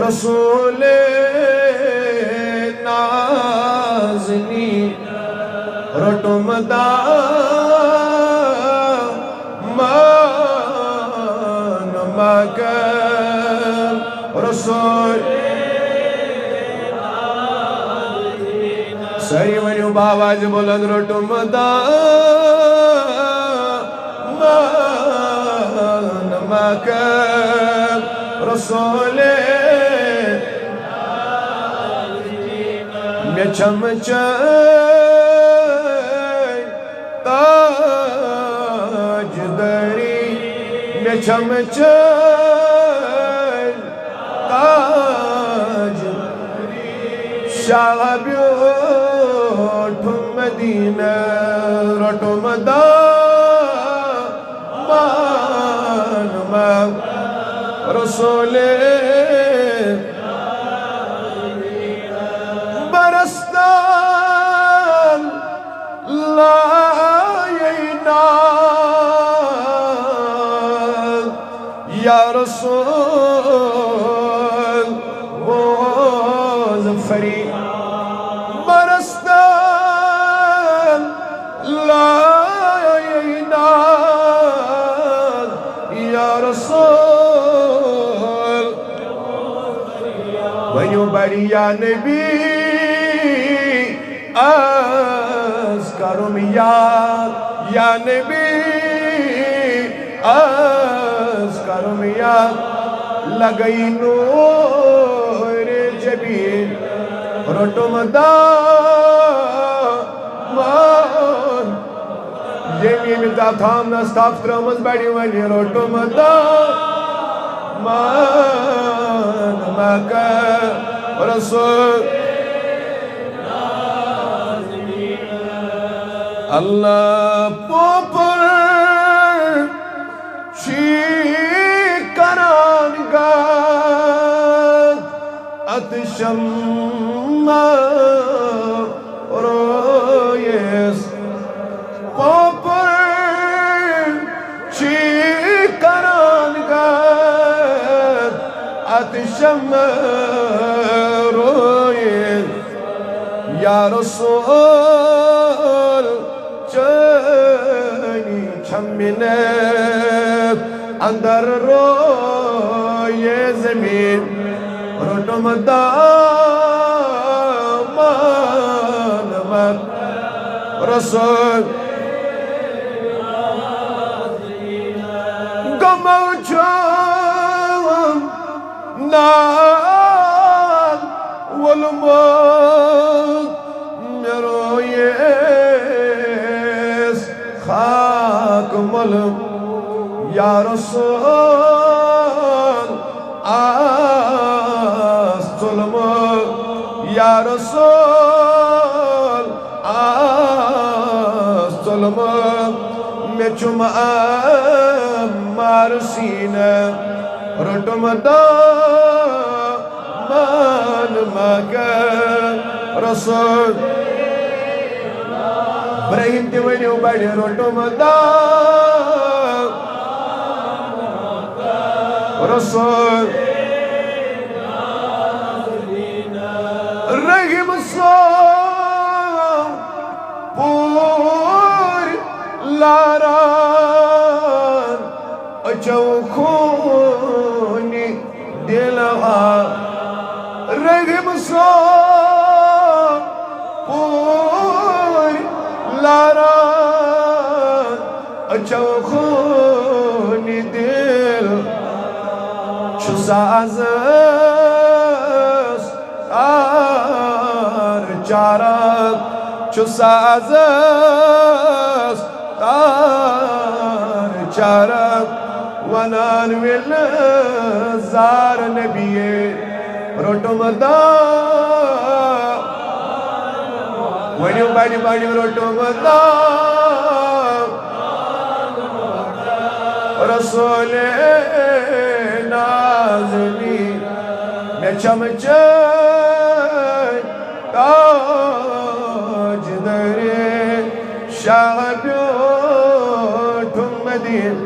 रसूल नाज़नी रोटुमदा मान मगर रसूल सही वनु बावाज बुलंद रोटुमदा मान मगर रसूल मे चमच ताज दरी मे चमच ताज शाबियो मदीना रोटुमदा मान रसूल बरस्ता लायना या रसूल वो ज़फ़री बरस्ता लायना या रसूल वनु बढ़िया नबी अस्करुम या नबी अस्करुम या लगई नूर जबीन रोटुमदा मान यमीन दा थाम नस्ताफ त्रमस बड़ी वनी रोटुमदा मान मगर रसूल Allah popur şikaranga atşam royes popur şikaranga atşam royes ya Resul चनी छमिने अंदर रोए ज़मीन रोटुमदा मान रसूल गमौचम नाल वलमोत मेरोए खाक मलम या रसूल आस्तुलम या रसूल आस्तुलम मे चुम मारसीना रोटुमदा मान मगर रसूल Ibrahim te wani ubadi rotomada Rasul Rahim Sam Pur Laran Achaukhoni Dilha Rahim Sam Pur Laran Achaukhoni Dil Chusazas Tar Charak Chusazas Tar Charak Wanan Will Zar Nabiye Rotomada When you body Rotomada Rasul Nazmi Mechamchay Taj Dare Shahabyo Tum Madin